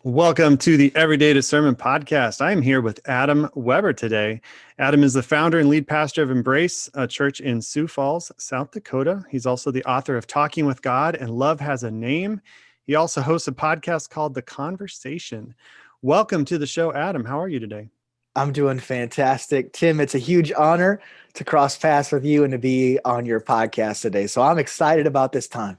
Welcome to the Everyday Discernment podcast. I am here with Adam Weber today. Adam is the founder and lead pastor of Embrace, a church in Sioux Falls, South Dakota. He's also the author of Talking with God and Love Has a Name. He also hosts a podcast called The Conversation. Welcome to the show, Adam. How are you today? I'm doing fantastic. Tim, it's a huge honor to cross paths with you and to be on your podcast today. So I'm excited about this time.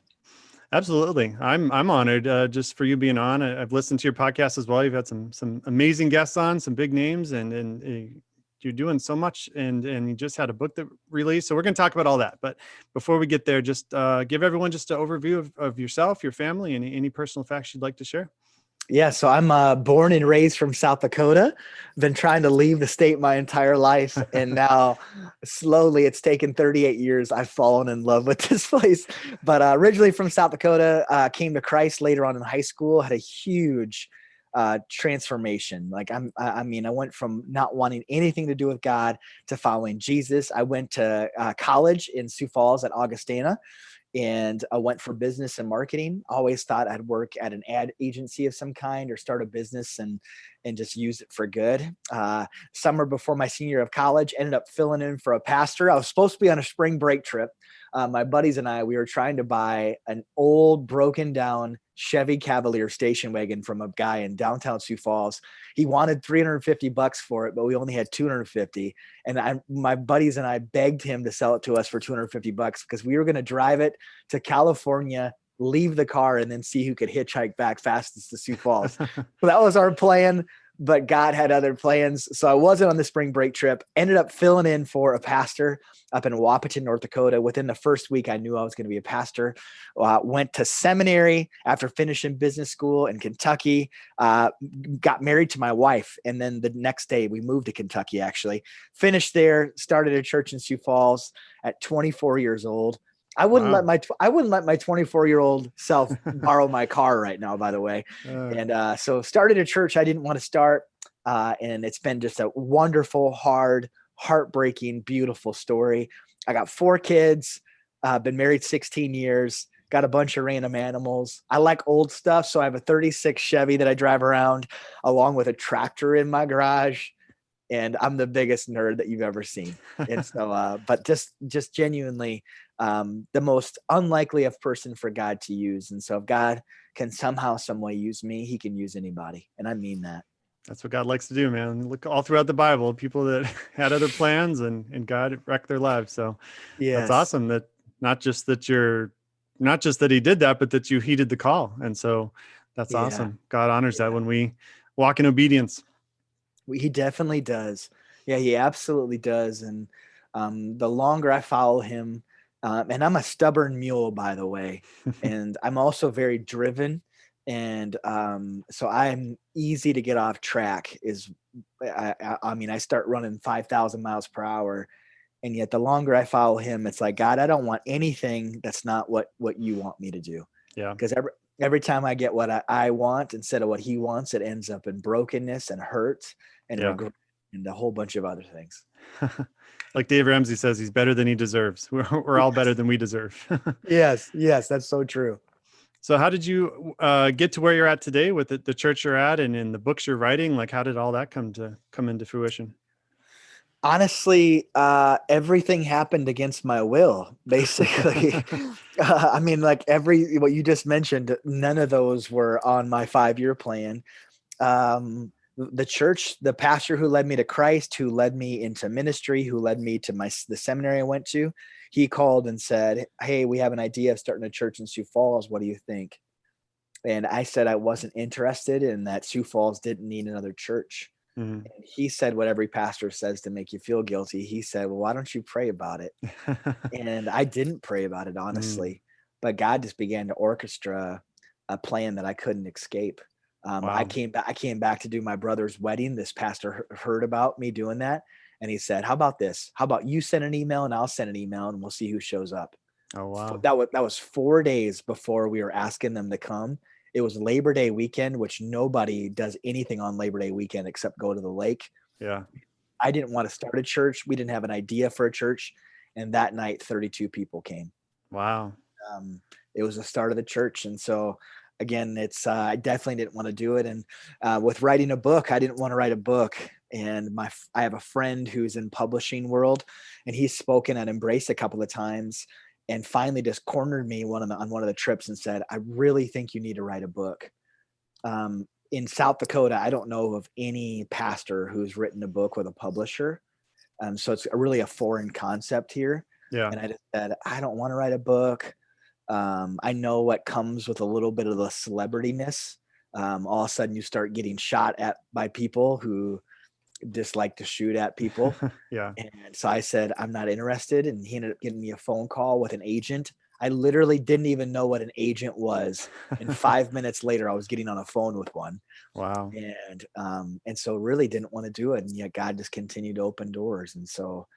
Absolutely. I'm honored just for you being on. I've listened to your podcast as well. You've had some amazing guests on, some big names, and you're doing so much. And you just had a book that released. So we're going to talk about all that. But before we get there, just give everyone just an overview of yourself, your family, and any personal facts you'd like to share. Yeah, so I'm born and raised from South Dakota. Been trying to leave the state my entire life, and now slowly, it's taken 38 years. I've fallen in love with this place. But originally from South Dakota, came to Christ later on in high school. Had a huge transformation. I went from not wanting anything to do with God to following Jesus. I went to college in Sioux Falls at Augustana. And I went for business and marketing. Always thought I'd work at an ad agency of some kind or start a business and just use it for good. Summer before my senior year of college, ended up filling in for a pastor. I was supposed to be on a spring break trip. My buddies and I, we were trying to buy an old broken down Chevy Cavalier station wagon from a guy in downtown Sioux Falls. He wanted $350 for it, but we only had $250. And my buddies and I begged him to sell it to us for $250 because we were going to drive it to California, leave the car, and then see who could hitchhike back fastest to Sioux Falls. So that was our plan, but God had other plans. So I wasn't on the spring break trip, ended up filling in for a pastor up in Wahpeton, North Dakota. Within the first week, I knew I was going to be a pastor. Went to seminary after finishing business school in Kentucky, got married to my wife. And then the next day we moved to Kentucky, actually. Finished there, started a church in Sioux Falls at 24 years old. I wouldn't let my 24-year-old self borrow my car right now, by the way. And so started a church I didn't want to start. And it's been just a wonderful, hard, heartbreaking, beautiful story. I got 4 kids, been married 16 years, got a bunch of random animals. I like old stuff. So I have a 36 Chevy that I drive around along with a tractor in my garage. And I'm the biggest nerd that you've ever seen. And so, but just genuinely, the most unlikely of person for God to use. And so if God can somehow, some way use me, he can use anybody. And I mean that. That's what God likes to do, man. Look all throughout the Bible, people that had other plans and God wrecked their lives. So Yes. That's awesome that not just that he did that, but that you heeded the call. And so that's awesome. God honors that when we walk in obedience. He definitely does. Yeah, he absolutely does. And the longer I follow him, and I'm a stubborn mule, by the way, and I'm also very driven. And so I'm easy to get off track. I start running 5,000 miles per hour. And yet the longer I follow him, it's like, God, I don't want anything that's not what you want me to do. Yeah. Because every time I get what I want instead of what he wants, it ends up in brokenness and hurt and regret and a whole bunch of other things. Like Dave Ramsey says, he's better than he deserves. We're all better than we deserve. Yes, that's so true. So how did you get to where you're at today with the church you're at and in the books you're writing? Like, how did all that come into fruition? Honestly, everything happened against my will, basically. What you just mentioned, none of those were on my 5-year plan. The church, the pastor who led me to Christ, who led me into ministry, who led me to the seminary I went to, he called and said, "Hey, we have an idea of starting a church in Sioux Falls. What do you think?" And I said I wasn't interested, and that Sioux Falls didn't need another church. Mm-hmm. And he said what every pastor says to make you feel guilty. He said, "Well, why don't you pray about it?" And I didn't pray about it, honestly, but God just began to orchestrate a plan that I couldn't escape. Wow. I came back to do my brother's wedding. This pastor heard about me doing that. And he said, "How about this? How about you send an email and I'll send an email and we'll see who shows up." Oh, wow. That was 4 days before we were asking them to come. It was Labor Day weekend, which nobody does anything on Labor Day weekend except go to the lake. Yeah. I didn't want to start a church. We didn't have an idea for a church. And that night, 32 people came. Wow. It was the start of the church. And so again, it's I definitely didn't want to do it. And with writing a book, I didn't want to write a book. And I have a friend who's in publishing world, and he's spoken at Embrace a couple of times, and finally just cornered me on one of the trips and said, I really think you need to write a book. In South Dakota, I don't know of any pastor who's written a book with a publisher. So it's really a foreign concept here. Yeah. And I just said, I don't want to write a book. I know what comes with a little bit of the celebrityness. All of a sudden you start getting shot at by people who dislike to shoot at people. Yeah. And so I said, I'm not interested. And he ended up getting me a phone call with an agent. I literally didn't even know what an agent was. And 5 minutes later, I was getting on a phone with one. Wow. And so really didn't want to do it. And yet God just continued to open doors. And so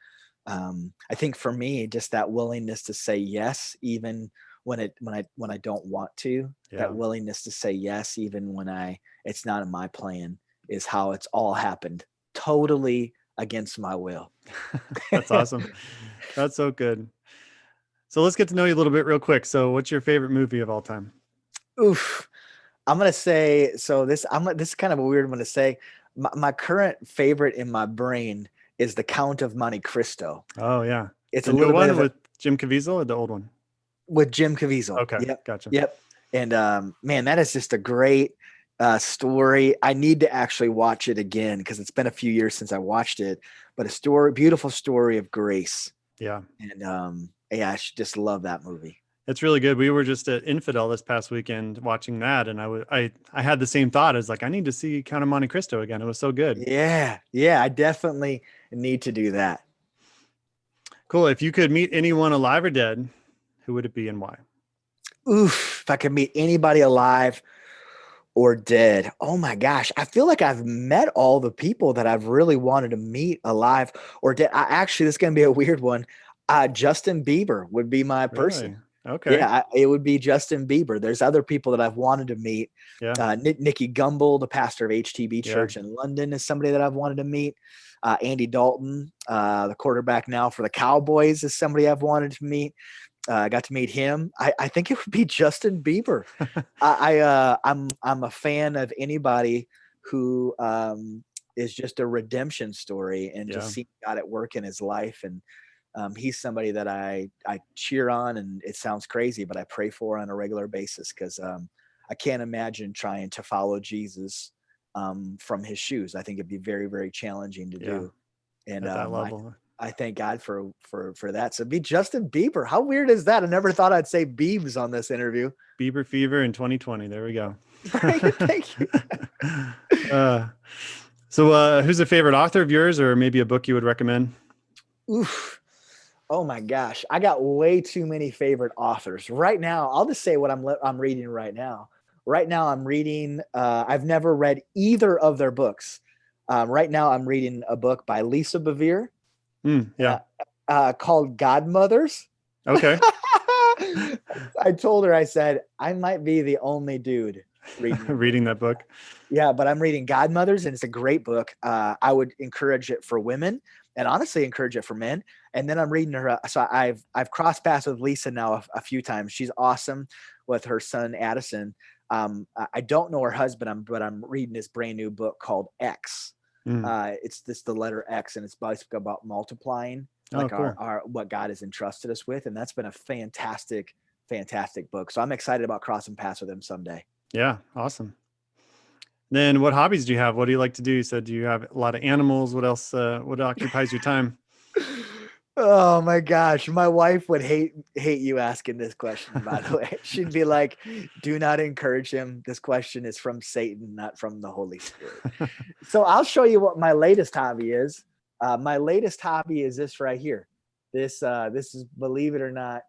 I think for me, just that willingness to say yes, even when I don't want to, that willingness to say yes, even when it's not in my plan, is how it's all happened. Totally against my will. That's awesome. That's so good. So let's get to know you a little bit real quick. So what's your favorite movie of all time? Oof. I'm going to say, so this is kind of a weird one to say. My current favorite in my brain is The Count of Monte Cristo. Oh yeah. It's the a little new bit one with Jim Caviezel or the old one? With Jim Caviezel. Okay. Yep. Gotcha. Yep. And man, that is just a great story. I need to actually watch it again because it's been a few years since I watched it, but beautiful story of grace. Yeah. And I just love that movie. It's really good. We were just at Infidel this past weekend watching that, and I had the same thought. I was like, I need to see Count of Monte Cristo again. It was so good. Yeah. I definitely need to do that. Cool. If you could meet anyone alive or dead, who would it be and why? Oof. If I could meet anybody alive or dead. Oh my gosh. I feel like I've met all the people that I've really wanted to meet alive or dead. This is going to be a weird one. Justin Bieber would be my person. Really? Okay. Yeah, it would be Justin Bieber. There's other people that I've wanted to meet. Yeah. Nicky Gumbel, the pastor of HTB Church in London, is somebody that I've wanted to meet. Andy Dalton, the quarterback now for the Cowboys, is somebody I've wanted to meet. I got to meet him. I think it would be Justin Bieber. I'm a fan of anybody who is just a redemption story and just seeing God at work in his life. And he's somebody that I cheer on, and it sounds crazy, but I pray for on a regular basis because I can't imagine trying to follow Jesus from his shoes. I think it'd be very, very challenging to do. And at that level. I thank God for that. So be Justin Bieber. How weird is that? I never thought I'd say Biebs on this interview. Bieber fever in 2020. There we go. Thank you. So who's a favorite author of yours, or maybe a book you would recommend? Oof. Oh my gosh. I got way too many favorite authors right now. I'll just say what I'm reading right now. Right now I'm reading, I've never read either of their books. Right now I'm reading a book by Lisa Bevere. Called Godmothers. Okay. I told her, I said, I might be the only dude reading that book. Yeah, but I'm reading Godmothers, and it's a great book. I would encourage it for women, and honestly encourage it for men. And then I'm reading her. So I've crossed paths with Lisa now a few times. She's awesome with her son Addison. I don't know her husband, but I'm reading this brand new book called X. It's the letter X, and it's basically about multiplying cool. our what God has entrusted us with. And that's been a fantastic book. So I'm excited about crossing paths with him someday. Yeah. Awesome. Then what hobbies do you have? What do you like to do? You said, do you have a lot of animals? What else, what occupies your time? Oh my gosh. My wife would hate you asking this question, by the way. She'd be like, do not encourage him. This question is from Satan, not from the Holy Spirit. So I'll show you what my latest hobby is. My latest hobby is this right here. This is, believe it or not,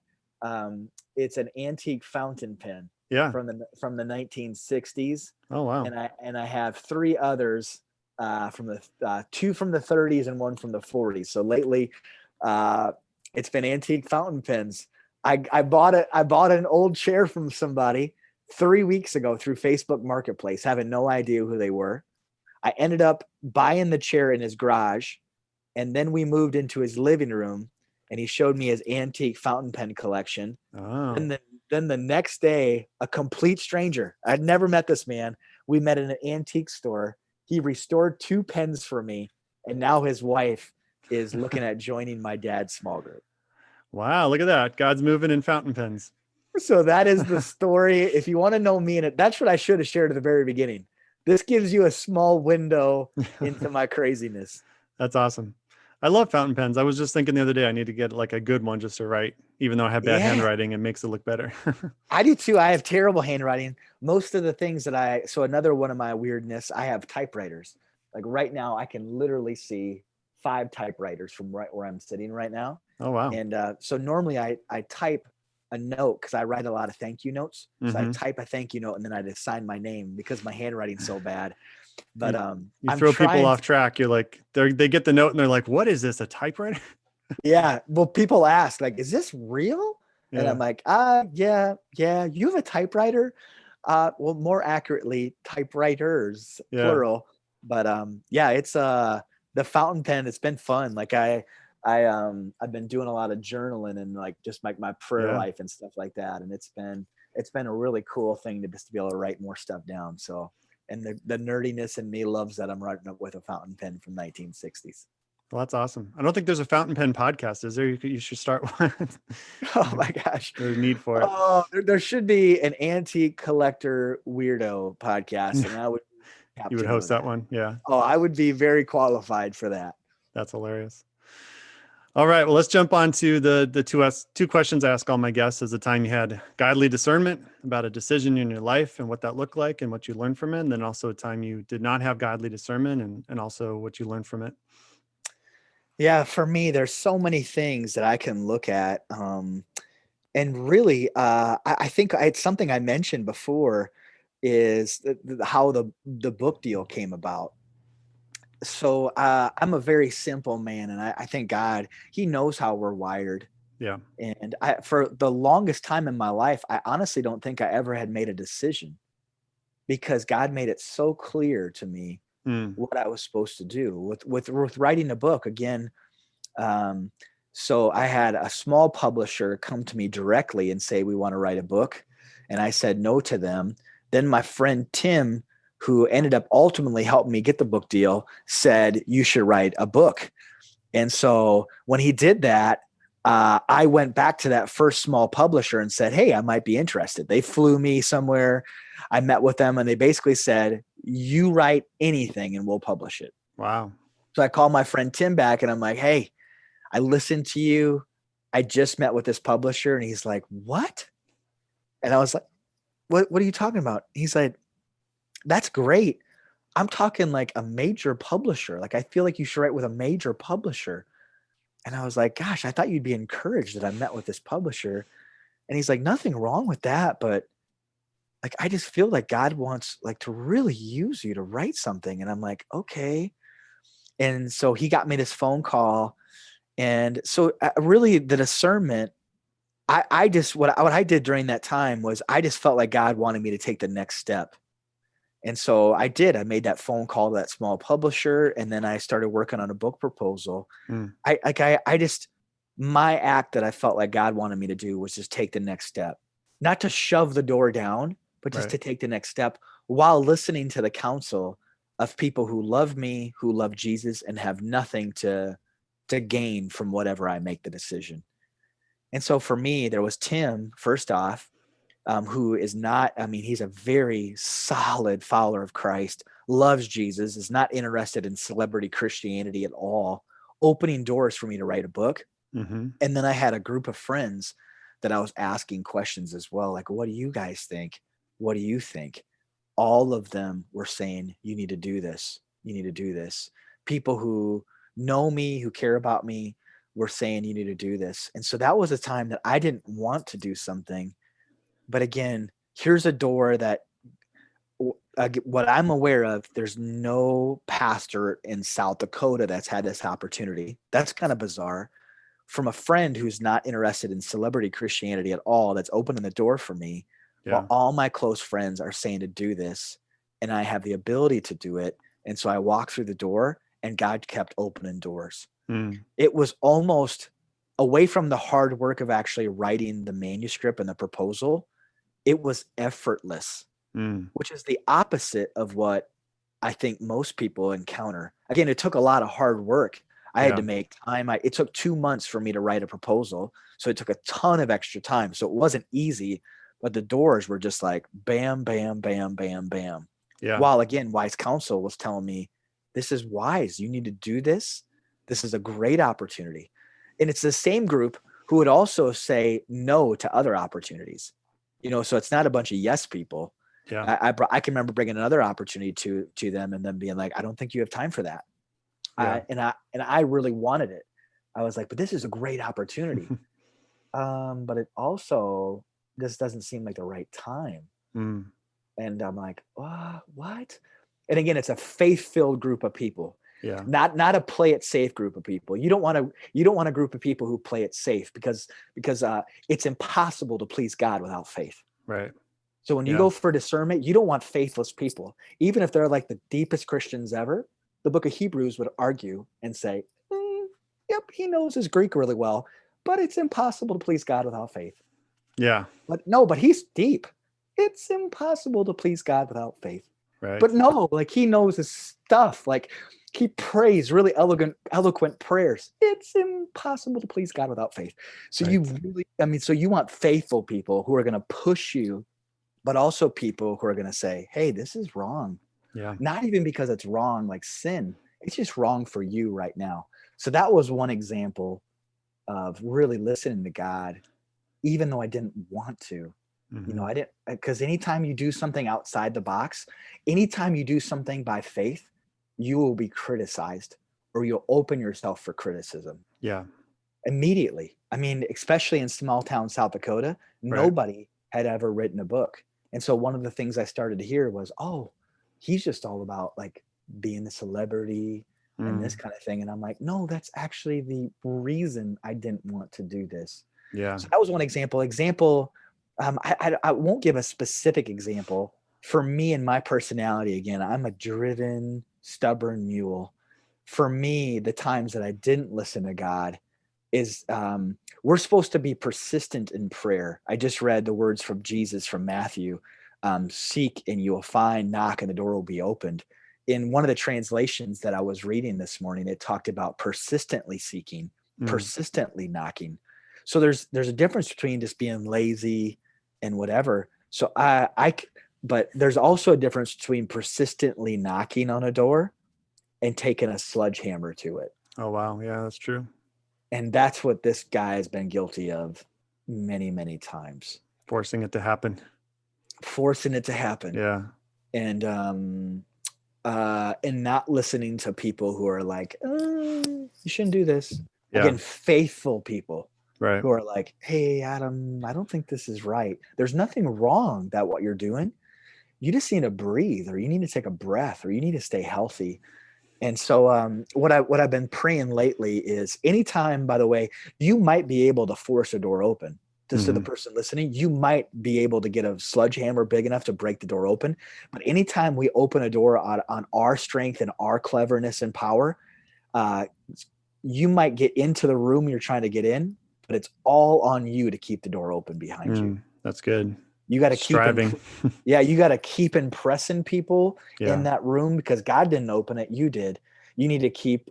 it's an antique fountain pen. Yeah. From the 1960s. Oh wow. And I have three others from the two from the 30s and one from the 40s. So lately, it's been antique fountain pens. I bought an old chair from somebody 3 weeks ago through Facebook Marketplace, having no idea who they were. I ended up buying the chair in his garage, and then we moved into his living room, and he showed me his antique fountain pen collection. Oh. Then the next day, a complete stranger, I'd never met this man. We met in an antique store. He restored 2 pens for me. And now his wife is looking at joining my dad's small group. Wow, look at that. God's moving in fountain pens. So that is the story. If you want to know me, and that's what I should have shared at the very beginning. This gives you a small window into my craziness. That's awesome. I love fountain pens. I was just thinking the other day, I need to get like a good one just to write, even though I have bad handwriting, it makes it look better. I do too. I have terrible handwriting. Most of the things that so another one of my weirdness, I have typewriters. Like right now, I can literally see 5 typewriters from right where I'm sitting right now. Oh, wow. And so normally I type a note because I write a lot of thank you notes. So I type a thank you note and then I just sign my name because my handwriting's so bad. But you throw people off track. You're like, they get the note and they're like, what is this, a typewriter? Yeah. Well, people ask like, is this real? Yeah. And I'm like, yeah. You have a typewriter? Well, more accurately, typewriters, plural. But yeah, it's the fountain pen. It's been fun. Like I've been doing a lot of journaling and like just like my prayer life and stuff like that. And it's been a really cool thing to just be able to write more stuff down. So, and the nerdiness in me loves that I'm writing up with a fountain pen from 1960s. Well, that's awesome. I don't think there's a fountain pen podcast. Is there? You should start one. Oh my gosh. There's need for it. Oh, there should be an antique collector weirdo podcast. And I would you would host that one. Yeah. Oh, I would be very qualified for that. That's hilarious. All right. Well, let's jump on to the two questions I ask all my guests. Is the time you had godly discernment about a decision in your life and what that looked like and what you learned from it. And then also a time you did not have godly discernment and also what you learned from it. Yeah. For me, there's so many things that I can look at. And really, I think it's something I mentioned before is how the book deal came about. So I'm a very simple man, and I thank God he knows how we're wired. Yeah. And for the longest time in my life, I honestly don't think I ever had made a decision because God made it so clear to me what I was supposed to do with writing a book again. So I had a small publisher come to me directly and say, we want to write a book. And I said no to them. Then my friend Tim, who ended up ultimately helping me get the book deal, said, you should write a book. And so when he did that, I went back to that first small publisher and said, hey, I might be interested. They flew me somewhere. I met with them and they basically said, you write anything and we'll publish it. Wow. So I called my friend Tim back and I'm like, hey, I listened to you. I just met with this publisher. And he's like, what? And I was like, what are you talking about? He's like, that's great. I'm talking like a major publisher. Like, I feel like you should write with a major publisher. And I was like, gosh, I thought you'd be encouraged that I met with this publisher. And he's like, nothing wrong with that. But like, I just feel like God wants like to really use you to write something. And I'm like, okay. And so he got me this phone call. And so really the discernment, I just, what I did during that time was I just felt like God wanted me to take the next step. And so I did. I made that phone call to that small publisher, and then I started working on a book proposal. My act that I felt like God wanted me to do was just take the next step, not to shove the door down, but just to take the next step while listening to the counsel of people who love me, who love Jesus, and have nothing to gain from whatever I make the decision. And so for me, there was Tim, first off, who is not, he's a very solid follower of Christ, loves Jesus, is not interested in celebrity Christianity at all, opening doors for me to write a book. Mm-hmm. And then I had a group of friends that I was asking questions as well. Like, what do you guys think? What do you think? All of them were saying, you need to do this. You need to do this. People who know me, who care about me, were saying, you need to do this. And so that was a time that I didn't want to do something. But again, here's a door that what I'm aware of, there's no pastor in South Dakota that's had this opportunity. That's kind of bizarre. From a friend who's not interested in celebrity Christianity at all, that's opening the door for me. Yeah. While all my close friends are saying to do this, and I have the ability to do it. And so I walked through the door and God kept opening doors. It was almost away from the hard work of actually writing the manuscript and the proposal, it was effortless, which is the opposite of what I think most people encounter. Again, it took a lot of hard work. I had to make time. It took 2 months for me to write a proposal. So it took a ton of extra time. So it wasn't easy, but the doors were just like bam, bam, bam, bam, bam. Yeah. While again, wise counsel was telling me, this is wise. You need to do this. This is a great opportunity. And it's the same group who would also say no to other opportunities. So it's not a bunch of yes people. Yeah. I can remember bringing another opportunity to them and them being like, I don't think you have time for that. Yeah. And I really wanted it. I was like, but this is a great opportunity. But it also just doesn't seem like the right time. And I'm like, what? And again, it's a faith-filled group of people. Yeah. Not a play it safe group of people. You don't want a group of people who play it safe because it's impossible to please God without faith. Right. So when you go for discernment, you don't want faithless people. Even if they're like the deepest Christians ever, the book of Hebrews would argue and say, yep, he knows his Greek really well, but it's impossible to please God without faith. Yeah. But he's deep. It's impossible to please God without faith. Right. But no, like he knows his stuff. Like he prays really eloquent prayers. It's impossible to please God without faith. So so you want faithful people who are going to push you, but also people who are going to say, hey, this is wrong. Yeah. Not even because it's wrong, like sin. It's just wrong for you right now. So that was one example of really listening to God, even though I didn't want to. I didn't, because anytime you do something outside the box, anytime you do something by faith, you will be criticized or you'll open yourself for criticism. Yeah. Immediately. I mean, especially in small town South Dakota, nobody had ever written a book. And so one of the things I started to hear was, oh, he's just all about like being the celebrity and this kind of thing. And I'm like, no, that's actually the reason I didn't want to do this. Yeah. So that was one example. I won't give a specific example. For me and my personality, again, I'm a driven, stubborn mule. For me, the times that I didn't listen to God is we're supposed to be persistent in prayer. I just read the words from Jesus from Matthew, seek and you will find, knock and the door will be opened. In one of the translations that I was reading this morning, it talked about persistently seeking, persistently knocking. So there's a difference between just being lazy and whatever. So but there's also a difference between persistently knocking on a door and taking a sledgehammer to it. Oh, wow. Yeah, that's true. And that's what this guy has been guilty of many, many times. Forcing it to happen. Yeah. And not listening to people who are like, you shouldn't do this. Yeah. Again, faithful people. Right. Who are like, hey, Adam, I don't think this is right. There's nothing wrong that what you're doing. You just need to breathe, or you need to take a breath, or you need to stay healthy. And so what I've been praying lately is anytime, by the way, you might be able to force a door open. Just to the person listening, you might be able to get a sledgehammer big enough to break the door open. But anytime we open a door on our strength and our cleverness and power, you might get into the room you're trying to get in, but it's all on you to keep the door open behind you. That's good. You got to keep striving. You got to keep impressing people in that room because God didn't open it. You did. You need to keep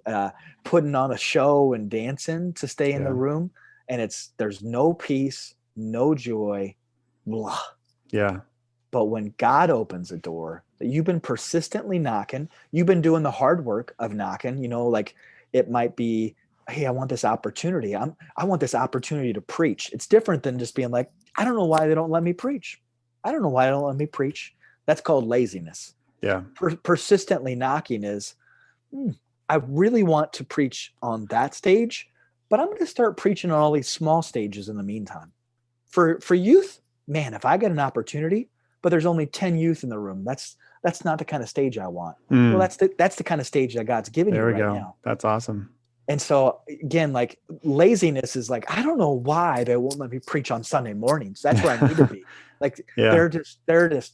putting on a show and dancing to stay in the room. And there's no peace, no joy, blah. Yeah. But when God opens a door that you've been persistently knocking, you've been doing the hard work of knocking, like it might be, hey, I want this opportunity. I want this opportunity to preach. It's different than just being like, I don't know why they don't let me preach. I don't know why they don't let me preach. That's called laziness. Yeah. Persistently knocking is, I really want to preach on that stage, but I'm going to start preaching on all these small stages in the meantime. For youth, man, if I get an opportunity, but there's only 10 youth in the room, that's not the kind of stage I want. Well, that's the kind of stage that God's giving you right now. That's awesome. And so again, like laziness is like, I don't know why they won't let me preach on Sunday mornings. That's where I need to be. Like they're just,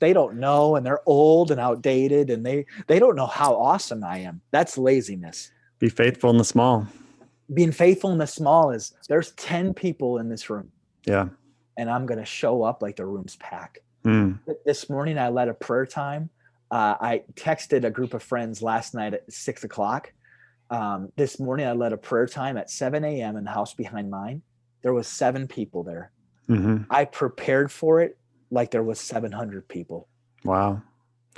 they don't know, and they're old and outdated, and they don't know how awesome I am. That's laziness. Be faithful in the small. being faithful in the small is there's 10 people in this room Yeah. and I'm going to show up like the room's packed. Mm. This morning I led a prayer time. I texted a group of friends last night at 6:00. This morning I led a prayer time at 7 a.m. in the house behind mine. There was 7 people there. Mm-hmm. I prepared for it like there was 700 people. Wow.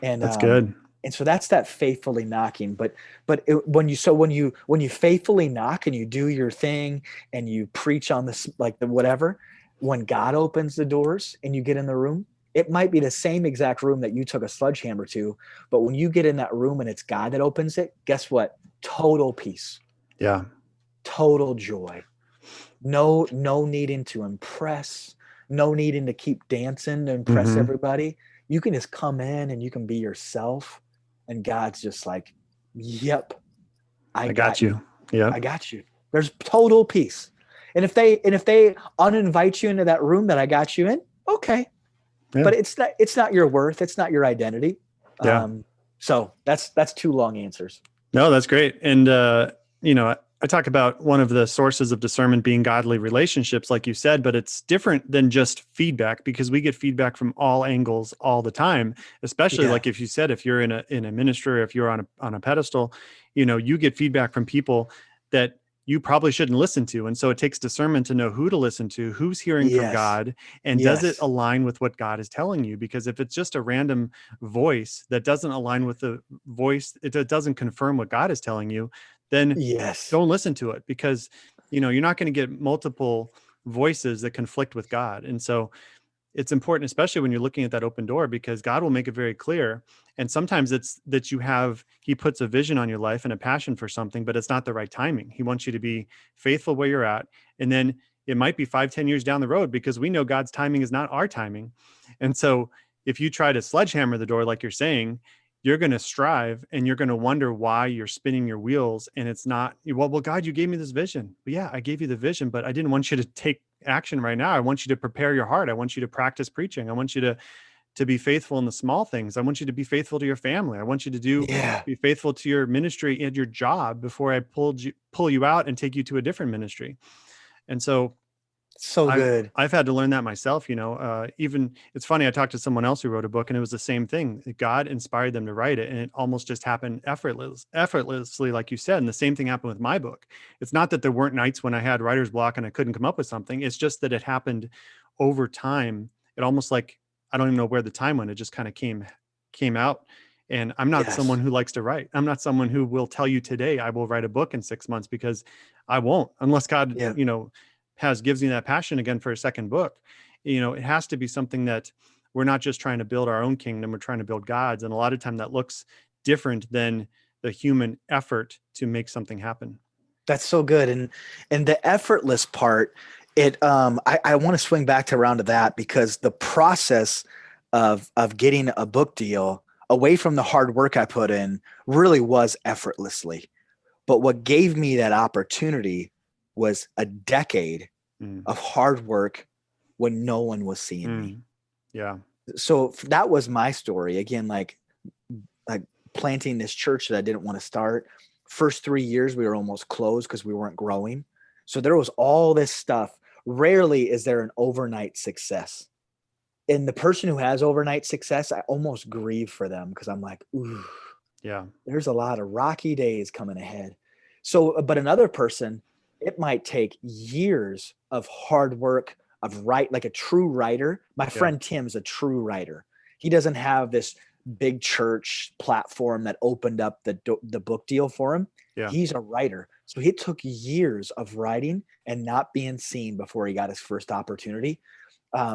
And That's good. and so that's that faithfully knocking. But when you faithfully knock and you do your thing and you preach on this, like the whatever, when God opens the doors and you get in the room, it might be the same exact room that you took a sledgehammer to, but when you get in that room and it's God that opens it, guess what? Total peace. Yeah. Total joy. No needing to impress, no needing to keep dancing to impress Mm-hmm. everybody. You can just come in and you can be yourself. And God's just like, yep, I got you. Yeah. I got you. There's total peace. And if they uninvite you into that room that I got you in, okay. Yeah. But it's not your worth. It's not your identity. Yeah. So that's 2 long answers. No, that's great. And, I talk about one of the sources of discernment being godly relationships, like you said, but it's different than just feedback because we get feedback from all angles all the time, especially like if you said, if you're in a ministry, or if you're on a pedestal, you get feedback from people that you probably shouldn't listen to. And so it takes discernment to know who to listen to, who's hearing from God, and does it align with what God is telling you? Because if it's just a random voice that doesn't align with the voice, it doesn't confirm what God is telling you, then don't listen to it, because, you're not going to get multiple voices that conflict with God. And so it's important, especially when you're looking at that open door, because God will make it very clear. And sometimes it's that he puts a vision on your life and a passion for something, but it's not the right timing. He wants you to be faithful where you're at. And then it might be 5-10 years down the road, because we know God's timing is not our timing. And so if you try to sledgehammer the door, like you're saying, you're going to strive and you're going to wonder why you're spinning your wheels. And it's not, well, God, you gave me this vision. But yeah, I gave you the vision, but I didn't want you to take action right now. I want you to prepare your heart. I want you to practice preaching. I want you to be faithful in the small things. I want you to be faithful to your family. I want you to be faithful to your ministry and your job before I pull you out and take you to a different ministry. And so good. I've had to learn that myself, even it's funny. I talked to someone else who wrote a book, and it was the same thing. God inspired them to write it, and it almost just happened effortlessly, like you said. And the same thing happened with my book. It's not that there weren't nights when I had writer's block and I couldn't come up with something. It's just that it happened over time. It almost like, I don't even know where the time went. It just kind of came out. And I'm not someone who likes to write. I'm not someone who will tell you today I will write a book in 6 months, because I won't, unless God, gives me that passion again for a second book. It has to be something that we're not just trying to build our own kingdom, we're trying to build God's. And a lot of time that looks different than the human effort to make something happen. That's so good. And the effortless part, I want to swing back around to that, because the process of getting a book deal, away from the hard work I put in, really was effortlessly. But what gave me that opportunity was a decade of hard work when no one was seeing me. Yeah. So that was my story. Again, like planting this church that I didn't want to start. First 3 years, we were almost closed because we weren't growing. So there was all this stuff. Rarely is there an overnight success. And the person who has overnight success, I almost grieve for them, because I'm like, ooh, there's a lot of rocky days coming ahead. So, but another person, it might take years of hard work, of like a true writer. My friend Tim's a true writer. He doesn't have this big church platform that opened up the book deal for him. He's a writer. So it took years of writing and not being seen before he got his first opportunity.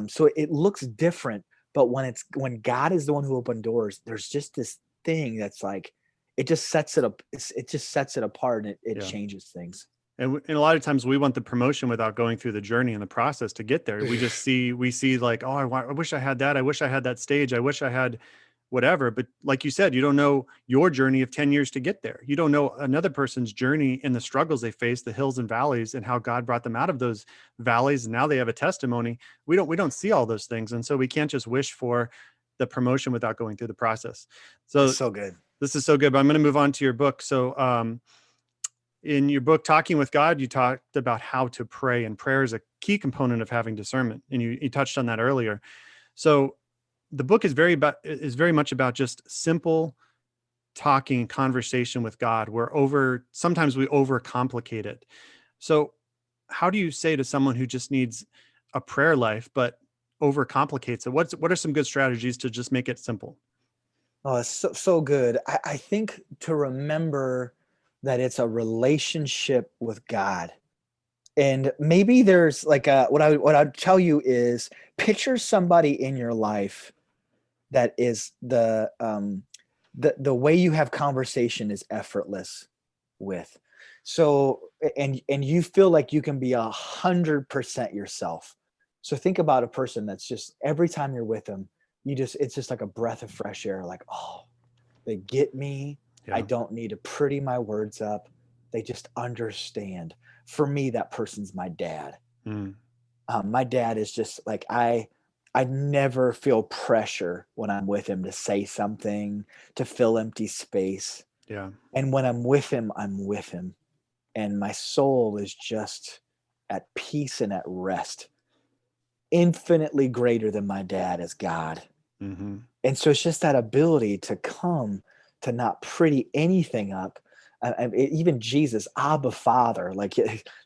So it looks different, but when God is the one who opened doors, there's just this thing that's like, it just sets it up. It just sets it apart, and it changes things. And a lot of times we want the promotion without going through the journey and the process to get there. We see like, oh, I wish I had that. I wish I had that stage. I wish I had whatever. But like you said, you don't know your journey of 10 years to get there. You don't know another person's journey and the struggles they face, the hills and valleys, and how God brought them out of those valleys. And now they have a testimony. We don't see all those things. And so we can't just wish for the promotion without going through the process. So it's so good. This is so good, but I'm going to move on to your book. So, in your book, Talking with God, you talked about how to pray, and prayer is a key component of having discernment. And you touched on that earlier. So the book is very much about just simple talking, conversation with God. Sometimes we overcomplicate it. So how do you say to someone who just needs a prayer life, but overcomplicates it? What are some good strategies to just make it simple? Oh, it's so good. I think to remember that it's a relationship with God. And maybe there's like what I'd tell you is picture somebody in your life that is the way you have conversation is effortless with. So and you feel like you can be 100% yourself. So think about a person that's just every time you're with them, it's just like a breath of fresh air, like, oh, they get me. I Yeah. don't need to pretty my words up. They just understand. For me, that person's my dad. Mm, My dad is just like I never feel pressure when I'm with him to say something, to fill empty space. yeah. And when I'm with him. And my soul is just at peace and at rest. Infinitely greater than my dad is God. Mm-hmm. And so it's just that ability to come to not pretty anything up. Even Jesus, Abba Father, like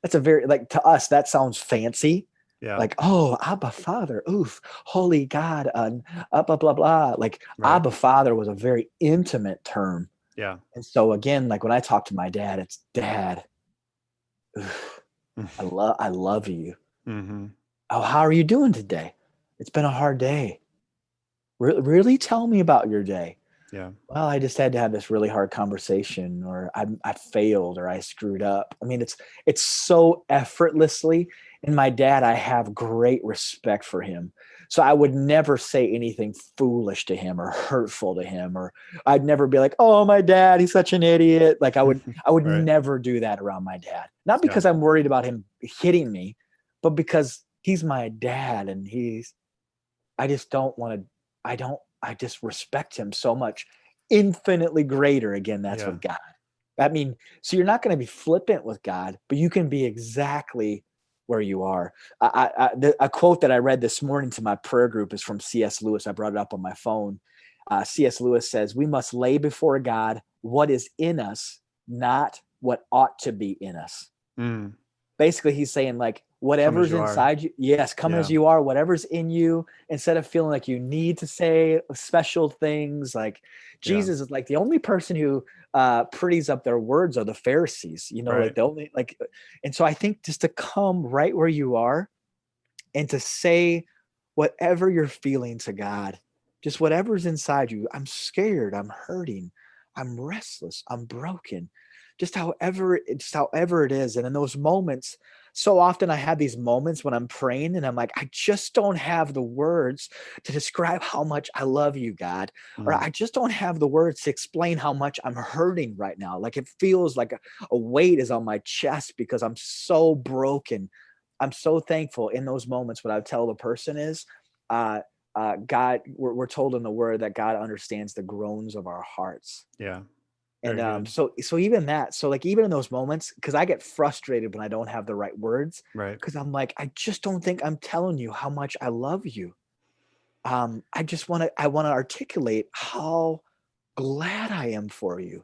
that's a very, like to us, that sounds fancy. Yeah. Like, oh, Abba Father, oof, holy God, blah, blah, blah. Like Right. Abba Father was a very intimate term. Yeah. And so again, like when I talk to my dad, it's Dad, oof, I love you. Mm-hmm. Oh, how are you doing today? It's been a hard day. Really tell me about your day. Yeah. Well, I just had to have this really hard conversation, or I failed, or I screwed up. I mean, it's so effortlessly. And my dad, I have great respect for him. So I would never say anything foolish to him or hurtful to him, or I'd never be like, "Oh, my dad, he's such an idiot." Like I would Right. never do that around my dad. Not Yeah. because I'm worried about him hitting me, but because he's my dad, and I just don't want to. I just respect him so much. Infinitely greater. Again, that's Yeah. with God. I mean, so you're not going to be flippant with God, but you can be exactly where you are. A quote that I read this morning to my prayer group is from C.S. Lewis. I brought it up on my phone. C.S. Lewis says, "We must lay before God what is in us, not what ought to be in us." Mm. Basically, he's saying, like, Come as whatever's you are. inside you, yes, come Yeah. as you are, whatever's in you, instead of feeling like you need to say special things. Like Yeah. Jesus is like the only person who pretties up their words are the Pharisees, like Right. the only, like, and so I think just to come right where you are and to say whatever you're feeling to God, just whatever's inside you. I'm scared, I'm hurting, I'm restless, I'm broken. Just however it is. And in those moments, so often I have these moments when I'm praying and I'm like, I just don't have the words to describe how much I love you, God. Or Mm. I just don't have the words to explain how much I'm hurting right now. Like it feels like a weight is on my chest because I'm so broken. I'm so thankful in those moments. What I would tell the person is, uh, God, we're told in the word that God understands the groans of our hearts. Yeah. And Very good. so even that, so like even in those moments, because I get frustrated when I don't have the right words, Right. because I'm like, I just don't think I'm telling you how much I love you. I want to articulate how glad I am for you.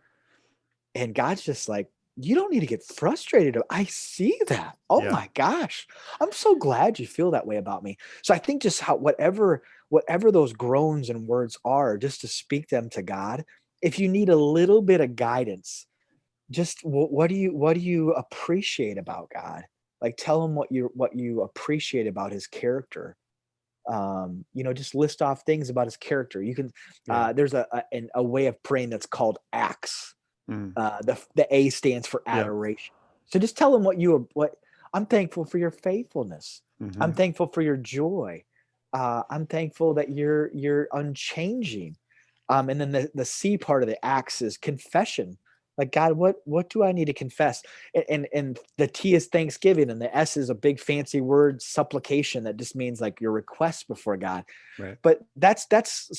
And God's just like, you don't need to get frustrated. I see that. Oh Yeah. my gosh. I'm so glad you feel that way about me. So I think just how whatever those groans and words are, just to speak them to God. If you need a little bit of guidance, just what do you appreciate about God? Like tell him what you appreciate about his character. Just list off things about his character. You can Yeah. there's a way of praying that's called acts. Mm. The A stands for Yeah. adoration. So just tell him what I'm thankful for your faithfulness. Mm-hmm. I'm thankful for your joy. I'm thankful that you're unchanging. And then the C part of the acts is confession. Like God, what do I need to confess? And the T is thanksgiving, and the S is a big fancy word, supplication, that just means like your request before God. Right. But that's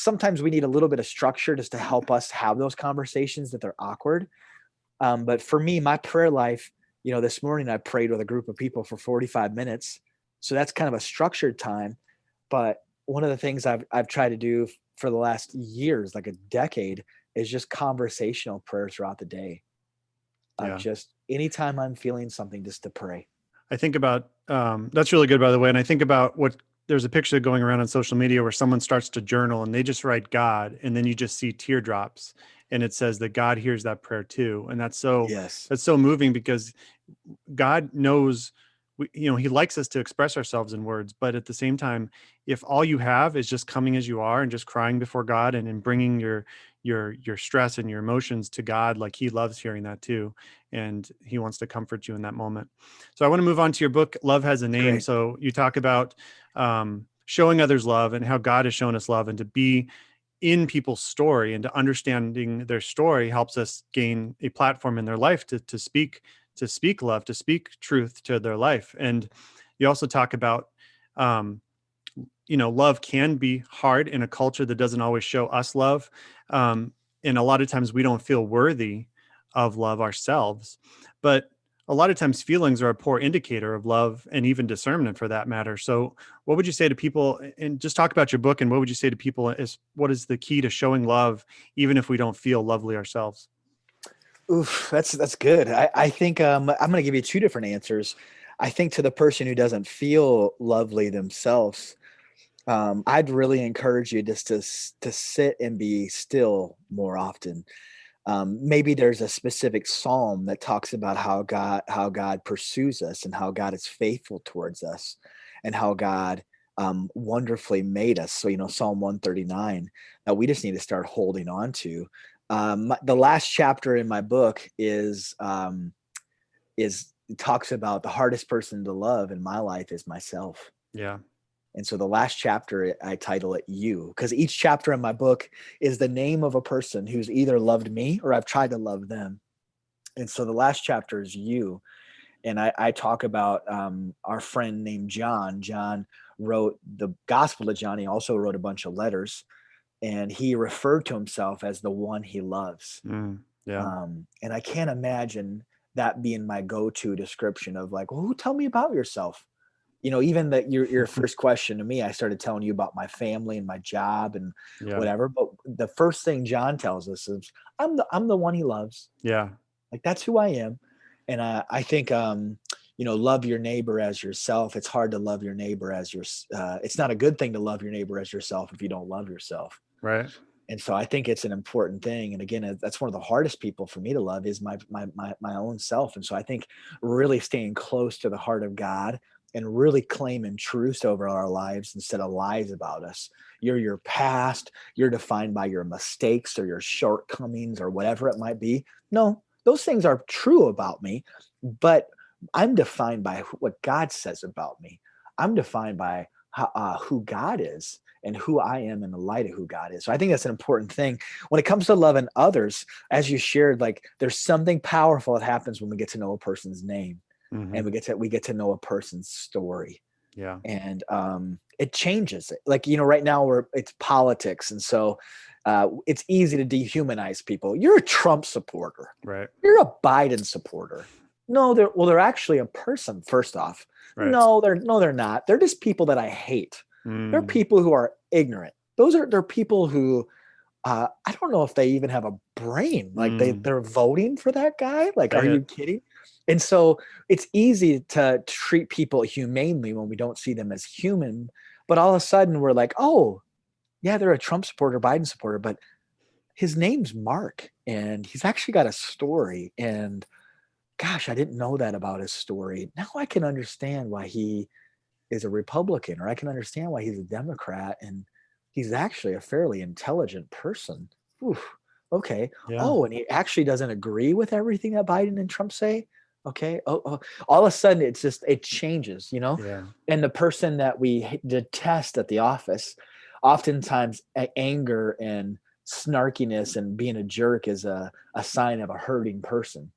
sometimes we need a little bit of structure just to help us have those conversations that they're awkward. But for me, my prayer life, this morning I prayed with a group of people for 45 minutes. So that's kind of a structured time. But one of the things I've tried to do for the last years, like a decade, is just conversational prayer throughout the day. Of Yeah. just anytime I'm feeling something, just to pray. I think about, that's really good, by the way. And I think about there's a picture going around on social media where someone starts to journal and they just write God, and then you just see teardrops, and it says that God hears that prayer too. And Yes. that's so moving, because God knows, he likes us to express ourselves in words, but at the same time, if all you have is just coming as you are and just crying before God, and bringing your stress and your emotions to God, like he loves hearing that too. And he wants to comfort you in that moment. So I want to move on to your book, Love Has a Name. Great. So you talk about showing others love and how God has shown us love, and to be in people's story, and to understanding their story helps us gain a platform in their life to speak love, to speak truth to their life. And you also talk about, love can be hard in a culture that doesn't always show us love. And a lot of times we don't feel worthy of love ourselves, but a lot of times feelings are a poor indicator of love, and even discernment for that matter. So what would you say to people, and just talk about your book, and what would you say to people is what is the key to showing love, even if we don't feel lovely ourselves? Oof, that's good. I think I'm going to give you two different answers. I think to the person who doesn't feel lovely themselves, I'd really encourage you just to sit and be still more often. Maybe there's a specific psalm that talks about how God pursues us, and how God is faithful towards us, and how God wonderfully made us. So Psalm 139 that we just need to start holding on to. The last chapter in my book is talks about the hardest person to love in my life is myself. Yeah. And so the last chapter, I title it You, because each chapter in my book is the name of a person who's either loved me or I've tried to love them. And so the last chapter is You. And I talk about our friend named John. John wrote the Gospel of John. He also wrote a bunch of letters, and he referred to himself as the one he loves. Yeah. And I can't imagine that being my go-to description of like, well, tell me about yourself. Even that your first question to me, I started telling you about my family and my job and Yeah. whatever. But the first thing John tells us is, I'm the one he loves. Yeah. Like, that's who I am. And I think, love your neighbor as yourself. It's hard to love your neighbor as it's not a good thing to love your neighbor as yourself if you don't love yourself. Right. And so I think it's an important thing. And again, that's one of the hardest people for me to love is my own self. And so I think really staying close to the heart of God and really claiming truth over our lives instead of lies about us. You're your past. You're defined by your mistakes or your shortcomings or whatever it might be. No, those things are true about me, but I'm defined by what God says about me. I'm defined by who God is and who I am in the light of who God is. So I think that's an important thing. When it comes to loving others, as you shared, like there's something powerful that happens when we get to know a person's name, and we get to know a person's story. Yeah. And it changes it. Like, right now it's politics. And so it's easy to dehumanize people. You're a Trump supporter. Right. You're a Biden supporter. No, they're actually a person, first off. Right. No, they're not. They're just people that I hate. They're people who are ignorant. They're people who I don't know if they even have a brain. Like they're voting for that guy. Like, are you kidding? And so it's easy to treat people humanely when we don't see them as human. But all of a sudden we're like, oh, yeah, they're a Trump supporter, Biden supporter, but his name's Mark, and he's actually got a story. And gosh, I didn't know that about his story. Now I can understand why he is a Republican, or I can understand why he's a Democrat, and he's actually a fairly intelligent person. Oof, okay. Yeah. Oh, and he actually doesn't agree with everything that Biden and Trump say. Okay. Oh, all of a sudden it changes, Yeah. And the person that we detest at the office, oftentimes anger and snarkiness and being a jerk is a sign of a hurting person.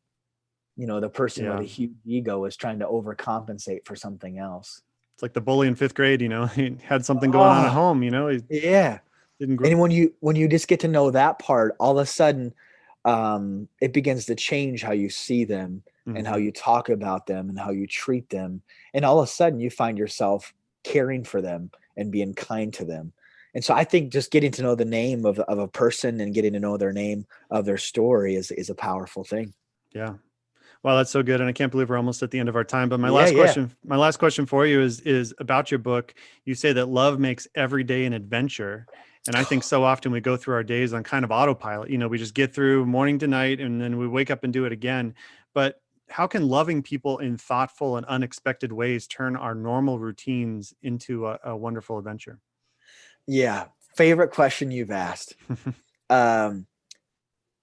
The person with a huge ego is trying to overcompensate for something else. It's like the bully in fifth grade, he had something going on at home, he Yeah. didn't grow. And when you just get to know that part, all of a sudden it begins to change how you see them and how Mhm. you talk about them and how you treat them. And all of a sudden you find yourself caring for them and being kind to them. And so I think just getting to know the name of a person and getting to know their name of their story is a powerful thing. Yeah. Wow, that's so good. And I can't believe we're almost at the end of our time. But Yeah, yeah. my last question for you is about your book. You say that love makes every day an adventure. And I think so often we go through our days on kind of autopilot. You know, we just get through morning to night and then we wake up and do it again. But how can loving people in thoughtful and unexpected ways turn our normal routines into a wonderful adventure? Yeah. Favorite question you've asked. Um,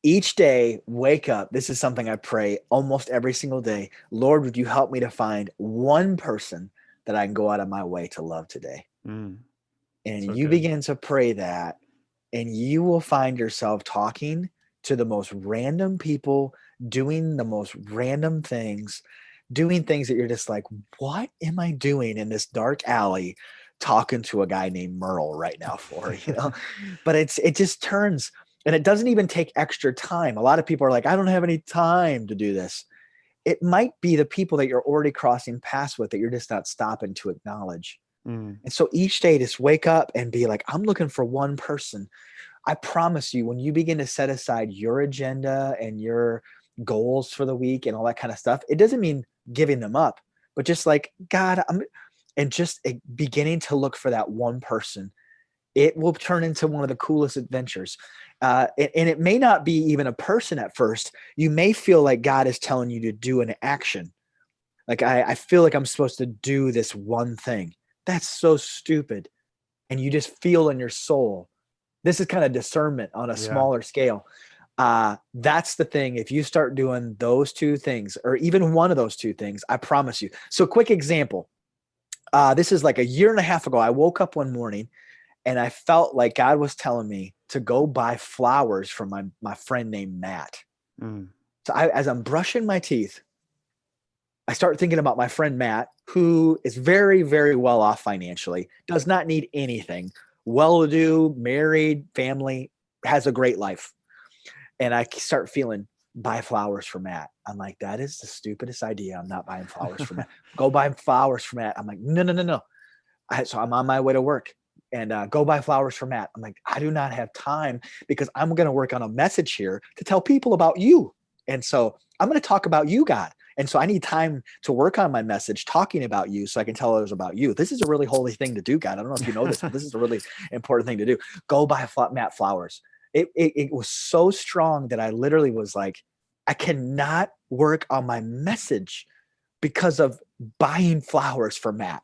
each day, wake up. This is something I pray almost every single day. Lord, would you help me to find one person that I can go out of my way to love today? Mm, And so you good. begin to pray that, and you will find yourself talking to the most random people, doing the most random things, doing things that you're just like, what am I doing in this dark alley talking to a guy named Merle right now for, you know? But it just turns, and it doesn't even take extra time. A lot of people are like, I don't have any time to do this. It might be the people that you're already crossing paths with that you're just not stopping to acknowledge. Mm, And so each day, just wake up and be like, I'm looking for one person. I promise you, when you begin to set aside your agenda and your goals for the week and all that kind of stuff, it doesn't mean giving them up, but just like, God, and just beginning to look for that one person, it will turn into one of the coolest adventures. And it may not be even a person at first. You may feel like God is telling you to do an action. Like, I feel like I'm supposed to do this one thing. That's so stupid. And you just feel in your soul. This is kind of discernment on a yeah. smaller scale. That's the thing. If you start doing those two things, or even one of those two things, I promise you. So, quick example. This is like a year and a half ago. I woke up one morning and I felt like God was telling me to go buy flowers for my friend named Matt. Mm, So, as I'm brushing my teeth, I start thinking about my friend Matt, who is very, very well off financially, does not need anything, well to do, married, family, has a great life. And I start feeling, buy flowers for Matt. I'm like, that is the stupidest idea. I'm not buying flowers for Matt. Go buy flowers for Matt. I'm like, no, no, no, no. So I'm on my way to work and go buy flowers for Matt. I'm like, I do not have time because I'm going to work on a message here to tell people about you. And so I'm going to talk about you, God. And so I need time to work on my message talking about you so I can tell others about you. This is a really holy thing to do, God. I don't know if you know this, but this is a really important thing to do. Go buy Matt flowers. It was so strong that I literally was like, I cannot work on my message because of buying flowers for Matt.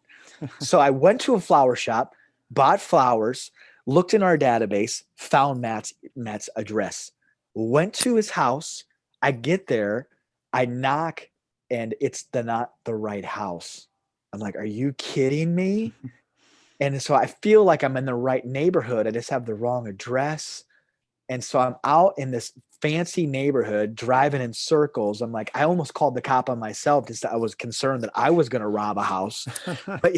So I went to a flower shop, bought flowers, looked in our database, found Matt's address, went to his house. I get there, I knock, and it's not the right house. I'm like, are you kidding me? And so I feel like I'm in the right neighborhood. I just have the wrong address. And so I'm out in this fancy neighborhood driving in circles. I'm like, I almost called the cop on myself because I was concerned that I was going to rob a house. But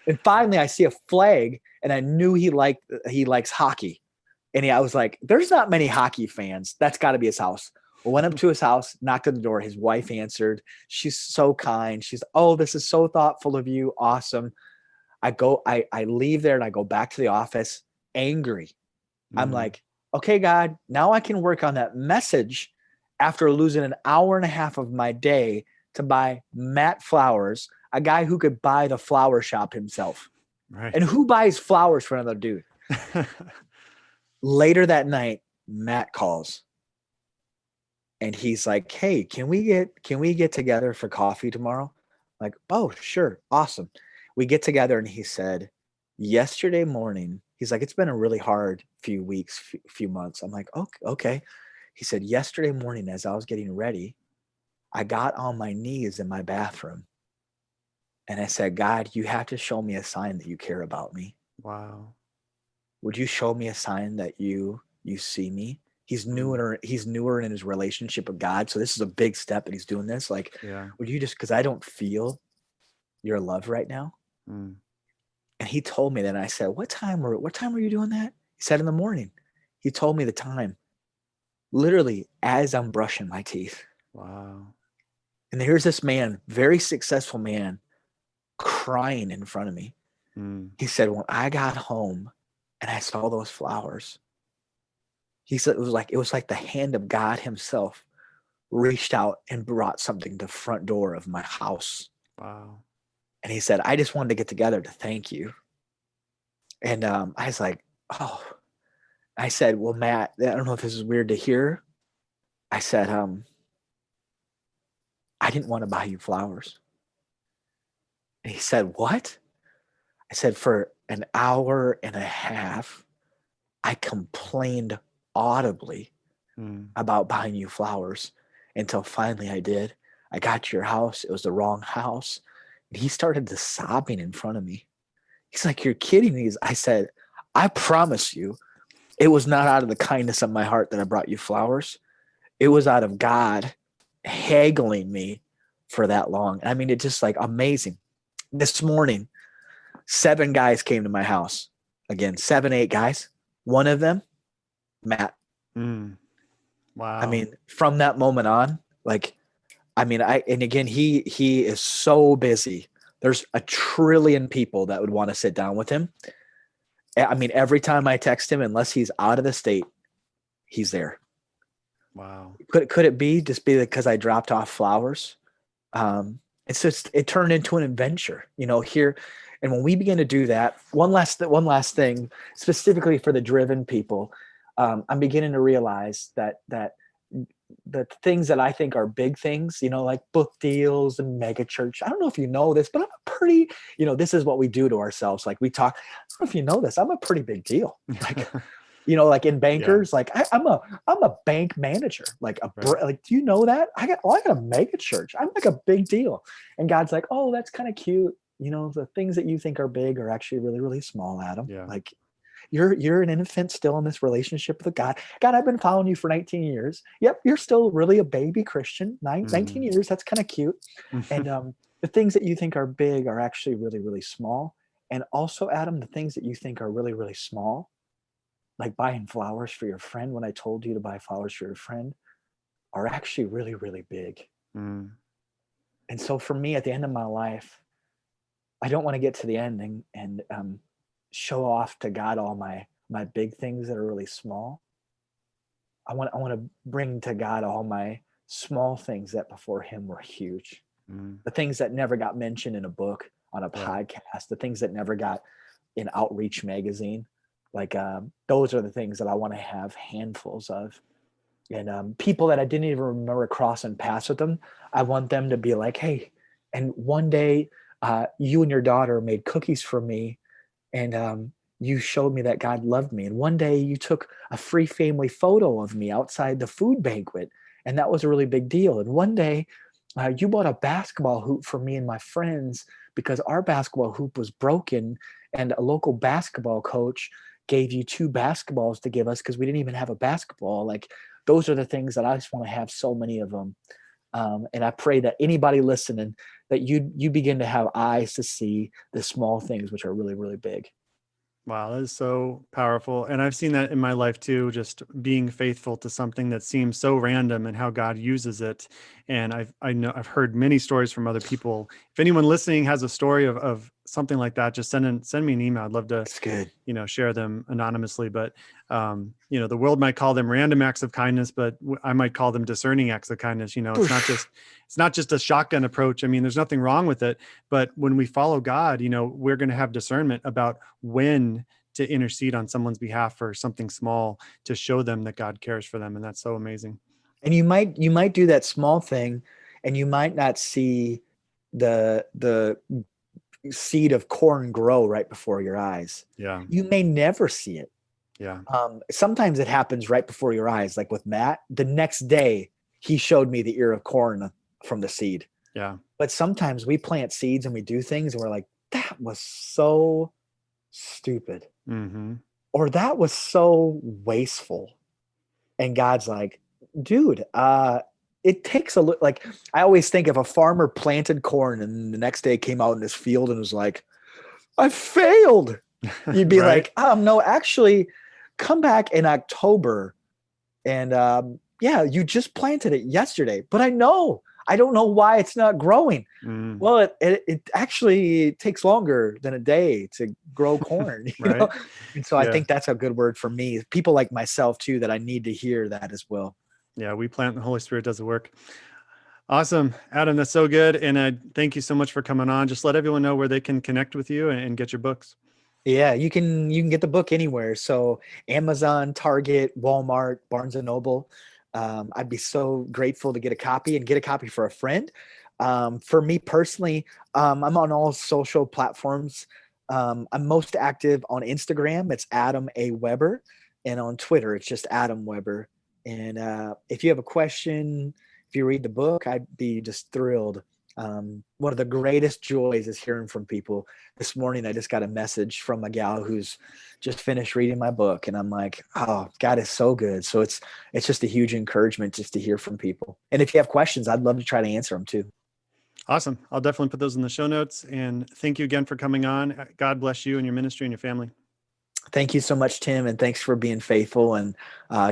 and finally I see a flag and I knew he likes hockey. And I was like, there's not many hockey fans. That's got to be his house. I went up to his house, knocked on the door. His wife answered. She's so kind. She's, oh, this is so thoughtful of you. Awesome. I leave there and I go back to the office angry. I'm mm, like, okay, God, now I can work on that message after losing an hour and a half of my day to buy Matt flowers, a guy who could buy the flower shop himself. And right. who buys flowers for another dude? Later that night, Matt calls and he's like, hey, can we get together for coffee tomorrow? Like, oh, sure. Awesome. We get together and he said, yesterday morning, he's like, it's been a really hard few weeks, few months. I'm like, okay, okay. He said, yesterday morning, as I was getting ready, I got on my knees in my bathroom and I said, God, you have to show me a sign that you care about me. Wow. Would you show me a sign that you see me? Mm, He's newer in his relationship with God. So this is a big step that he's doing this. Like, yeah. would you just, because I don't feel your love right now? Mm, And he told me that, and I said, what time were you doing that? He said in the morning. He told me the time. literally as I'm brushing my teeth. Wow. And here's this man, very successful man, crying in front of me. Mm. He said, when I got home and I saw those flowers, he said it was like the hand of God himself reached out and brought something to the front door of my house. Wow. And he said, I just wanted to get together to thank you. And I was like, oh. I said, well, Matt, I don't know if this is weird to hear. I said, I didn't want to buy you flowers. And he said, what? I said, for an hour and a half, I complained audibly about buying you flowers until finally I did. I got to your house. It was the wrong house. And he started to sobbing in front of me. He's like, you're kidding me. I said, I promise you, it was not out of the kindness of my heart that I brought you flowers. It was out of God haggling me for that long. I mean, it's just like amazing. This morning, 7 guys came to my house. Again, 7, 8 guys. One of them, Matt. Wow. I mean, from that moment on, like, I mean, and again, he is so busy. There's a trillion people that would want to sit down with him. I mean, every time I text him, unless he's out of the state, he's there. Wow. Could it be just because I dropped off flowers? It's just, it turned into an adventure, here. And when we begin to do that, one last thing, specifically for the driven people, I'm beginning to realize that the things that I think are big things, like book deals and mega church. I don't know if you know this, but I'm a pretty, this is what we do to ourselves. Like we talk, I don't know if you know this, I'm a pretty big deal. Like, like in bankers, like I'm a bank manager, like like, do you know that? I got a mega church. I'm like a big deal. And God's like, oh, that's kind of cute. The things that you think are big are actually really, really small, Adam. Yeah. Like, you're an infant still in this relationship with God. God, I've been following you for 19 years. Yep, you're still really a baby Christian. 19 years, that's kind of cute. And the things that you think are big are actually really, really small. And also, Adam, the things that you think are really, really small, like buying flowers for your friend when I told you to buy flowers for your friend, are actually really, really big. And so for me, at the end of my life, I don't want to get to the end and show off to God all my big things that are really small. I want to bring to God all my small things that before him were huge. The things that never got mentioned in a book, on a podcast, the things that never got in Outreach magazine. Like those are the things that I want to have handfuls of. And people that I didn't even remember crossing paths with them, I want them to be like, hey, and one day you and your daughter made cookies for me, and you showed me that God loved me. And one day you took a free family photo of me outside the food banquet, and that was a really big deal. And one day you bought a basketball hoop for me and my friends because our basketball hoop was broken, and a local basketball coach gave you 2 basketballs to give us because we didn't even have a basketball. Like, those are the things that I just want to have so many of them. And I pray that anybody listening, that you begin to have eyes to see the small things, which are really, really big. Wow, that is so powerful. And I've seen that in my life too, just being faithful to something that seems so random and how God uses it. And I've heard many stories from other people. If anyone listening has a story of something like that, just send me an email. I'd love to, That's good. share them anonymously. But, the world might call them random acts of kindness, but I might call them discerning acts of kindness. It's not just a shotgun approach. I mean, there's nothing wrong with it, but when we follow God, we're going to have discernment about when to intercede on someone's behalf for something small to show them that God cares for them. And that's so amazing. And you might do that small thing, and you might not see the seed of corn grow right before your eyes. Yeah. You may never see it. Yeah. Sometimes it happens right before your eyes. Like with Matt, the next day he showed me the ear of corn from the seed. Yeah. But sometimes we plant seeds and we do things and we're like, that was so stupid. Or that was so wasteful. And God's like, dude, it takes like, I always think if a farmer planted corn and the next day came out in his field and was like, I failed. You'd be Right. like, no, actually come back in October And yeah, you just planted it yesterday, but I don't know why it's not growing. Well, it actually takes longer than a day to grow corn, you know? And so I think that's a good word for me. People like myself too, that I need to hear that as well. Yeah, we plant, the Holy Spirit does the work. Awesome. Adam, that's so good. And thank you so much for coming on. Just let everyone know where they can connect with you and get your books. Yeah, you can get the book anywhere. So Amazon, Target, Walmart, Barnes and Noble. I'd be so grateful to get a copy and get a copy for a friend. For me personally, I'm on all social platforms. I'm most active on Instagram. It's Adam A. Weber. And on Twitter, it's just Adam Weber. And if you have a question, if you read the book, I'd be just thrilled. One of the greatest joys is hearing from people. This morning, I just got a message from a gal who's just finished reading my book. And I'm like, oh, God is so good. So it's just a huge encouragement just to hear from people. And if you have questions, I'd love to try to answer them too. Awesome. I'll definitely put those in the show notes. And thank you again for coming on. God bless you and your ministry and your family. Thank you so much, Tim. And thanks for being faithful, and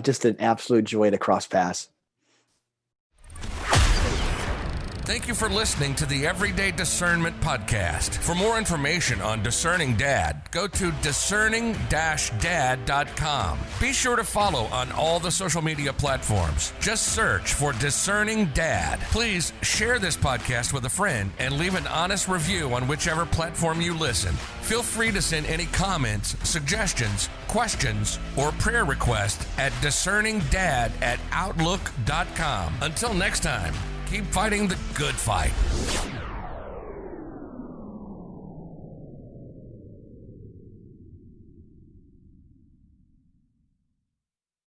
just an absolute joy to cross paths. Thank you for listening to the Everyday Discernment Podcast. For more information on Discerning Dad, go to discerning-dad.com. Be sure to follow on all the social media platforms. Just search for Discerning Dad. Please share this podcast with a friend and leave an honest review on whichever platform you listen. Feel free to send any comments, suggestions, questions, or prayer requests at discerningdad@outlook.com. Until next time, keep fighting the good fight.